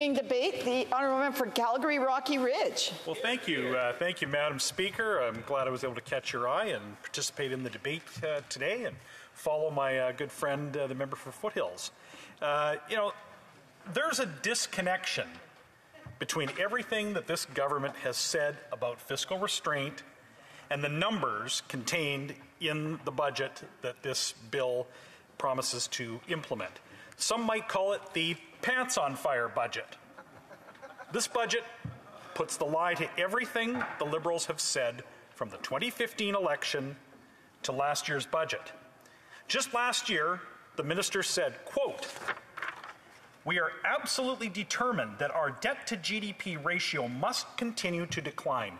Debate, the honourable member for Calgary Rocky Ridge. Well, thank you, Madam Speaker. I'm glad I was able to catch your eye and participate in the debate today and follow my good friend, the member for Foothills. There's a disconnection between everything that this government has said about fiscal restraint and the numbers contained in the budget that this bill promises to implement. Some might call it the pants on fire budget. This budget puts the lie to everything the Liberals have said from the 2015 election to last year's budget. Just last year, the minister said, quote, "We are absolutely determined that our debt to GDP ratio must continue to decline.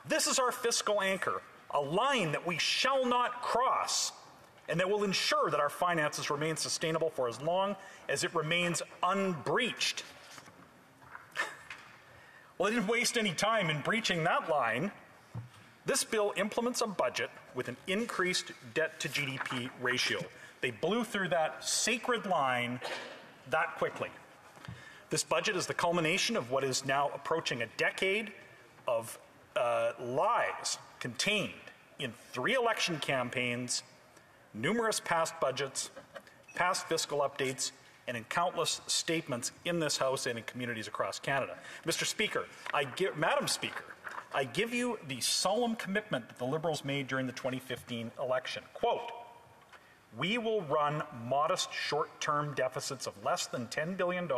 This is our fiscal anchor, a line that we shall not cross, and that will ensure that our finances remain sustainable for as long as it remains unbreached." Well, they didn't waste any time in breaching that line. This bill implements a budget with an increased debt to GDP ratio. They blew through that sacred line that quickly. This budget is the culmination of what is now approaching a decade of lies contained in 3 election campaigns, numerous past budgets, past fiscal updates, and in countless statements in this House and in communities across Canada. Mr. Speaker, Madam Speaker, I give you the solemn commitment that the Liberals made during the 2015 election. Quote, "We will run modest short-term deficits of less than $10 billion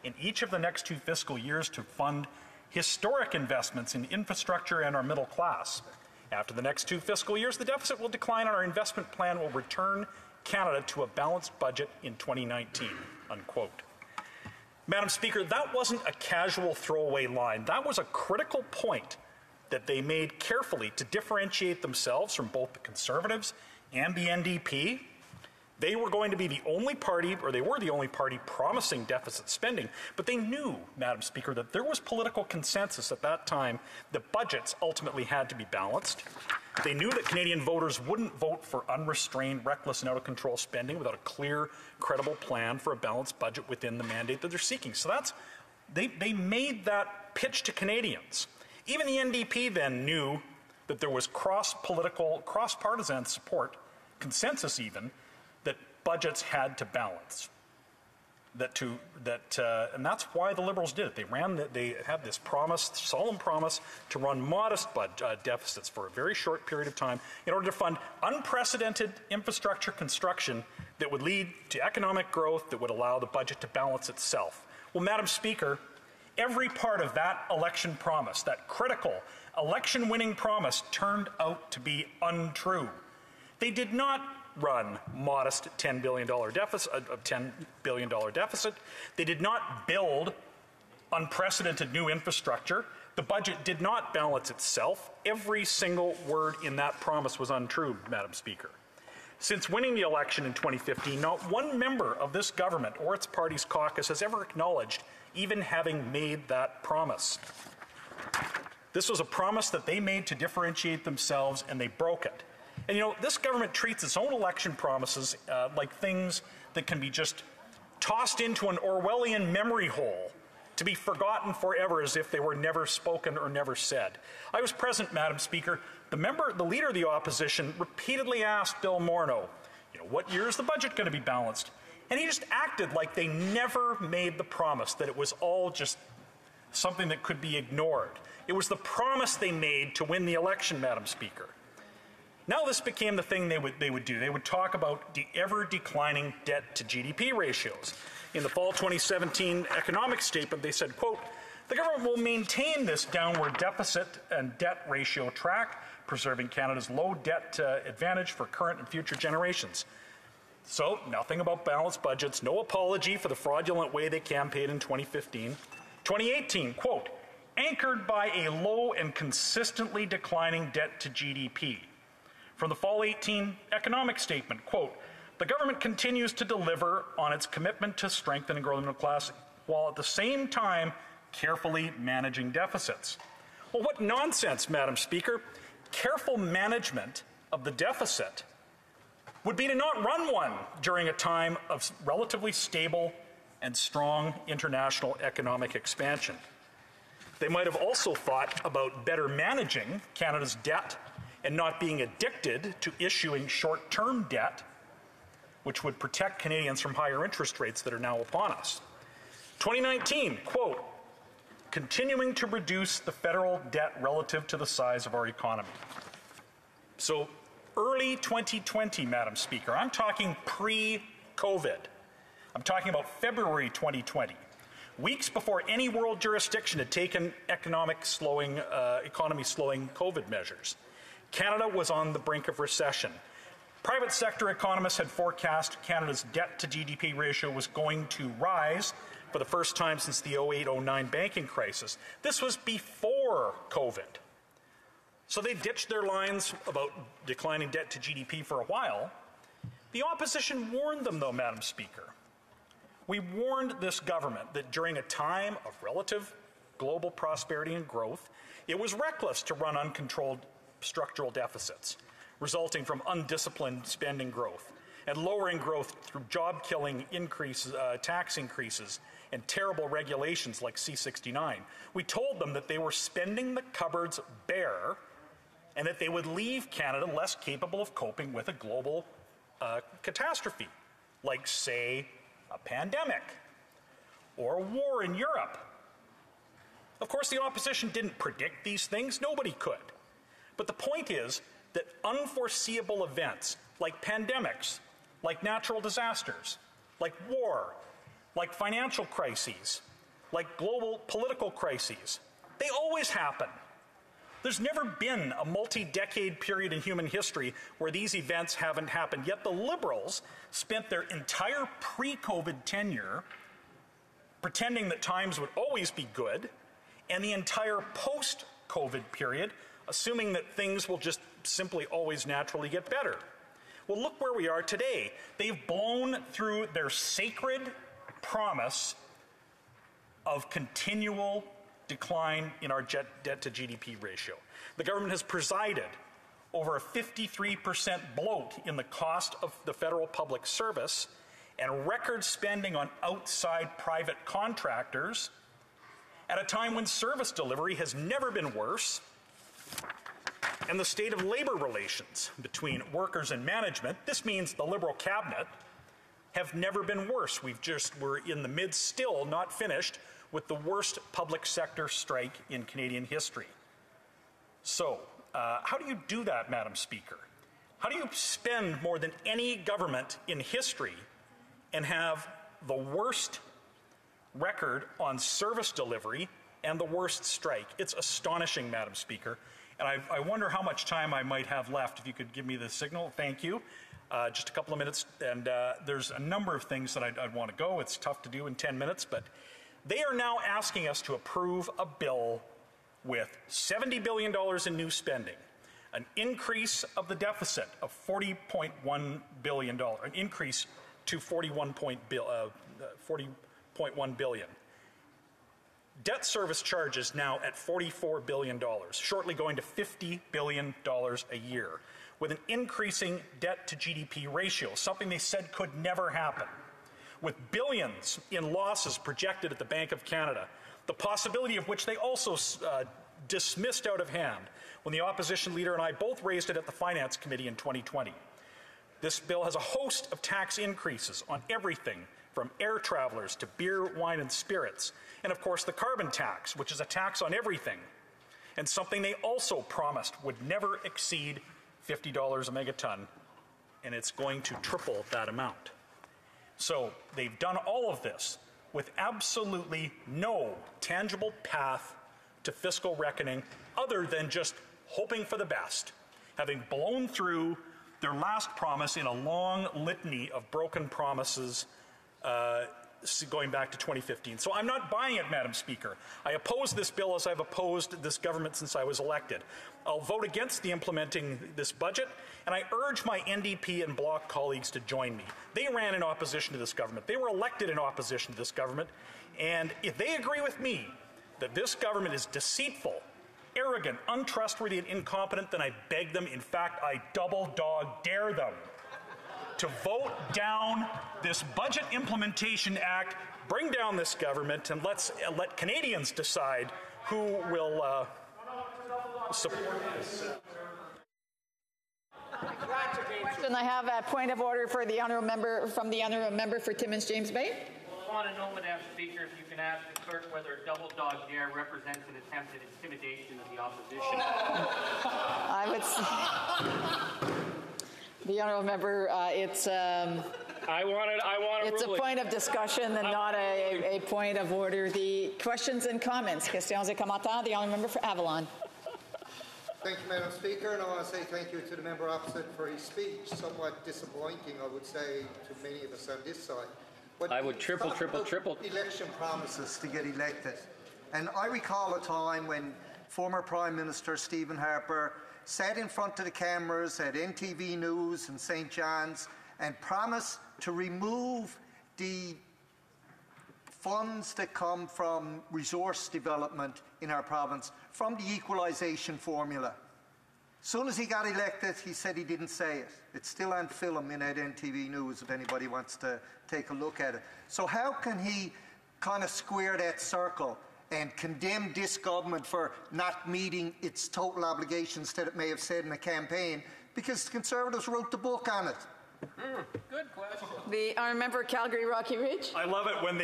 in each of the next 2 fiscal years to fund historic investments in infrastructure and our middle class. After the next 2 fiscal years, the deficit will decline and our investment plan will return Canada to a balanced budget in 2019, unquote. Madam Speaker, that wasn't a casual throwaway line. That was a critical point that they made carefully to differentiate themselves from both the Conservatives and the NDP. They were going to be the only party, or they were the only party, promising deficit spending. But they knew, Madam Speaker, that there was political consensus at that time that budgets ultimately had to be balanced. They knew that Canadian voters wouldn't vote for unrestrained, reckless, and out-of-control spending without a clear, credible plan for a balanced budget within the mandate that they're seeking. So they made that pitch to Canadians. Even the NDP then knew that there was cross-political, cross-partisan support, consensus even, that budgets had to balance. And that's why the Liberals did it. They had this promise, solemn promise, to run modest deficits for a very short period of time in order to fund unprecedented infrastructure construction that would lead to economic growth that would allow the budget to balance itself. Well, Madam Speaker, every part of that election promise, that critical election-winning promise, turned out to be untrue. They did not run modest $10 billion deficit. They did not build unprecedented new infrastructure. The budget did not balance itself. Every single word in that promise was untrue, Madam Speaker. Since winning the election in 2015, not one member of this government or its party's caucus has ever acknowledged even having made that promise. This was a promise that they made to differentiate themselves, and they broke it. And this government treats its own election promises like things that can be just tossed into an Orwellian memory hole to be forgotten forever as if they were never spoken or never said. I was present, Madam Speaker. The leader of the opposition repeatedly asked Bill Morneau, what year is the budget going to be balanced? And he just acted like they never made the promise, that it was all just something that could be ignored. It was the promise they made to win the election, Madam Speaker. Now this became the thing they would do. They would talk about the ever-declining debt to GDP ratios. In the fall 2017 economic statement, they said, quote, "The government will maintain this downward deficit and debt ratio track, preserving Canada's low debt advantage for current and future generations." So nothing about balanced budgets, no apology for the fraudulent way they campaigned in 2015. 2018, quote, "Anchored by a low and consistently declining debt to GDP." From the fall 18 economic statement, quote, "The government continues to deliver on its commitment to strengthen and grow the middle class while at the same time carefully managing deficits." Well, what nonsense, Madam Speaker. Careful management of the deficit would be to not run one during a time of relatively stable and strong international economic expansion. They might have also thought about better managing Canada's debt and not being addicted to issuing short-term debt, which would protect Canadians from higher interest rates that are now upon us. 2019, quote, continuing to reduce the federal debt relative to the size of our economy. So early 2020, Madam Speaker, I'm talking pre-COVID. I'm talking about February 2020, weeks before any world jurisdiction had taken economy slowing COVID measures. Canada was on the brink of recession. Private sector economists had forecast Canada's debt to GDP ratio was going to rise for the first time since the 08-09 banking crisis. This was before COVID. So they ditched their lines about declining debt to GDP for a while. The opposition warned them, though, Madam Speaker. We warned this government that during a time of relative global prosperity and growth, it was reckless to run uncontrolled structural deficits, resulting from undisciplined spending growth and lowering growth through job-killing tax increases and terrible regulations like C-69. We told them that they were spending the cupboards bare and that they would leave Canada less capable of coping with a global catastrophe, like, say, a pandemic or a war in Europe. Of course, the opposition didn't predict these things. Nobody could. But the point is that unforeseeable events like pandemics, like natural disasters, like war, like financial crises, like global political crises, they always happen. There's never been a multi-decade period in human history where these events haven't happened. Yet the Liberals spent their entire pre-COVID tenure pretending that times would always be good, and the entire post-COVID period assuming that things will just simply always naturally get better. Well, look where we are today. They've blown through their sacred promise of continual decline in our debt to GDP ratio. The government has presided over a 53% bloat in the cost of the federal public service and record spending on outside private contractors at a time when service delivery has never been worse and the state of labor relations between workers and management, this means the Liberal cabinet, have never been worse. We're in the midst, still not finished, with the worst public sector strike in Canadian history. So, how do you do that, Madam Speaker? How do you spend more than any government in history and have the worst record on service delivery and the worst strike? It's astonishing, Madam Speaker. And I wonder how much time I might have left. If you could give me the signal. Thank you. Just a couple of minutes. And there's a number of things that I'd want to go. It's tough to do in 10 minutes. But they are now asking us to approve a bill with $70 billion in new spending, an increase of the deficit of $40.1 billion, an increase to $40.1 billion. Debt service charges now at $44 billion, shortly going to $50 billion a year, with an increasing debt to GDP ratio, something they said could never happen. With billions in losses projected at the Bank of Canada, the possibility of which they also dismissed out of hand when the opposition leader and I both raised it at the Finance Committee in 2020. This bill has a host of tax increases on everything from air travelers to beer, wine, and spirits, and of course the carbon tax, which is a tax on everything, and something they also promised would never exceed $50 a megaton, and it's going to triple that amount. So they've done all of this with absolutely no tangible path to fiscal reckoning other than just hoping for the best, having blown through their last promise in a long litany of broken promises going back to 2015. So I'm not buying it, Madam Speaker. I oppose this bill as I've opposed this government since I was elected. I'll vote against the implementing this budget, and I urge my NDP and Bloc colleagues to join me. They ran in opposition to this government. They were elected in opposition to this government, and if they agree with me that this government is deceitful, arrogant, untrustworthy, and incompetent, then I beg them, in fact, I double dog dare them to vote down this Budget Implementation Act, bring down this government, and let Canadians decide who will support this. And I have a point of order for the honourable member from the honourable member for Timmins James Bay. I want to know, Madam Speaker, if you can ask the clerk whether a double dog dare represents an attempt at intimidation of the opposition. I would say, the honourable member, it's I want it's a point of discussion and not a point of order. The questions and comments. Questions et commentaires. The honourable member for Avalon. Thank you, Madam Speaker, and I want to say thank you to the member opposite for his speech. Somewhat disappointing, I would say, to many of us on this side. But I would triple. Election promises to get elected. And I recall a time when former Prime Minister Stephen Harper sat in front of the cameras at NTV News and St. John's and promised to remove the funds that come from resource development in our province from the equalisation formula. As soon as he got elected, he said he didn't say it. It's still on film in that NTV News if anybody wants to take a look at it. So how can he kind of square that circle and condemn this government for not meeting its total obligations that it may have said in a campaign, because the Conservatives wrote the book on it? Good question. The honourable member Calgary Rocky Ridge. I love it when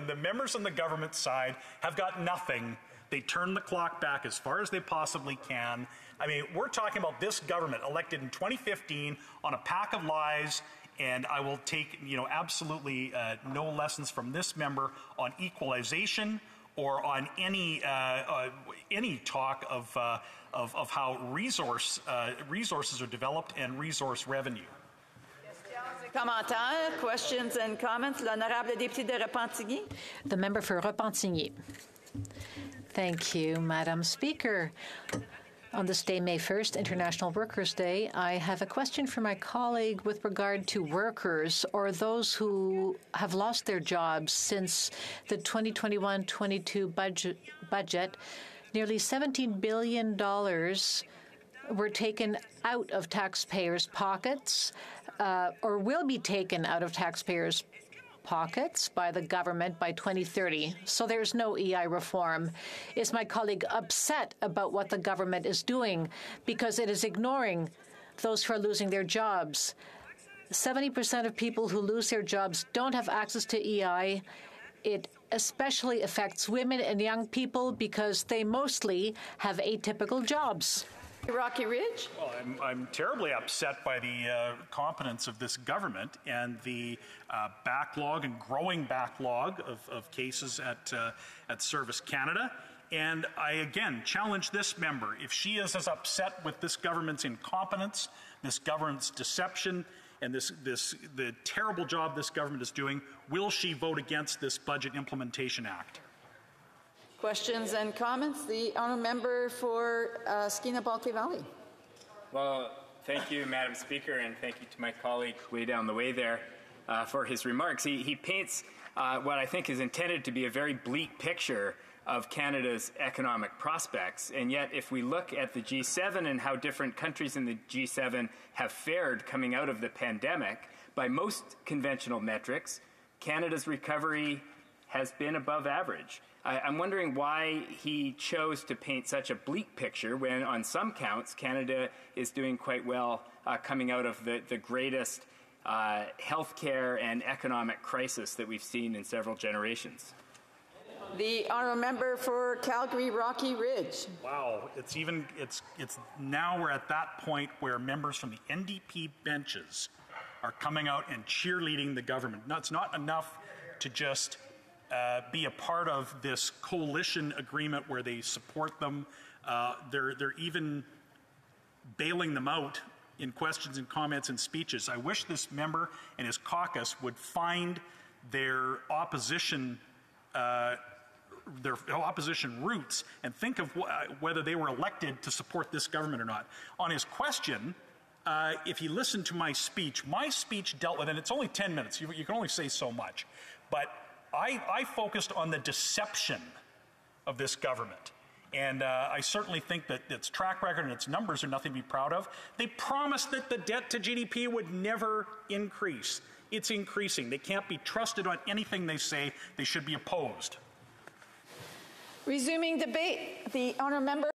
the members on the government side have got nothing. They turn the clock back as far as they possibly can. I mean, we're talking about this government elected in 2015 on a pack of lies, and I will take, absolutely no lessons from this member on equalization or on any talk of how resources are developed and resource revenue. Commentaires, questions and comments. L'honorable député de Repentigny. The member for Repentigny. Thank you, Madam Speaker. On this day, May 1st, International Workers' Day, I have a question for my colleague with regard to workers or those who have lost their jobs since the 2021-22 budget. Nearly $17 billion were taken out of taxpayers' pockets or will be taken out of taxpayers' pockets by the government by 2030. So there's no EI reform. Is my colleague upset about what the government is doing because it is ignoring those who are losing their jobs? 70% of people who lose their jobs don't have access to EI. It especially affects women and young people because they mostly have atypical jobs. Rocky Ridge. Well, I'm terribly upset by the competence of this government and the backlog and growing backlog of cases at Service Canada. And I again challenge this member: if she is as upset with this government's incompetence, this government's deception, and the terrible job this government is doing, will she vote against this Budget Implementation Act? Questions and comments. The honourable member for Skeena-Baltic Valley. Well, thank you, Madam Speaker, and thank you to my colleague way down the way there for his remarks. He paints what I think is intended to be a very bleak picture of Canada's economic prospects. And yet, if we look at the G7 and how different countries in the G7 have fared coming out of the pandemic, by most conventional metrics, Canada's recovery has been above average. I'm wondering why he chose to paint such a bleak picture when, on some counts, Canada is doing quite well coming out of the greatest healthcare and economic crisis that we've seen in several generations. The honourable member for Calgary Rocky Ridge. Wow, it's now we're at that point where members from the NDP benches are coming out and cheerleading the government. No, it's not enough to just be a part of this coalition agreement where they support them. They're even bailing them out in questions and comments and speeches. I wish this member and his caucus would find their opposition roots and think of whether they were elected to support this government or not. On his question, if you listen to my speech dealt with, and it's only 10 minutes, you can only say so much, but I focused on the deception of this government And I certainly think that its track record and its numbers are nothing to be proud of. They promised that the debt to GDP would never increase. It's increasing. They can't be trusted on anything they say. They should be opposed. Resuming debate, the honourable member.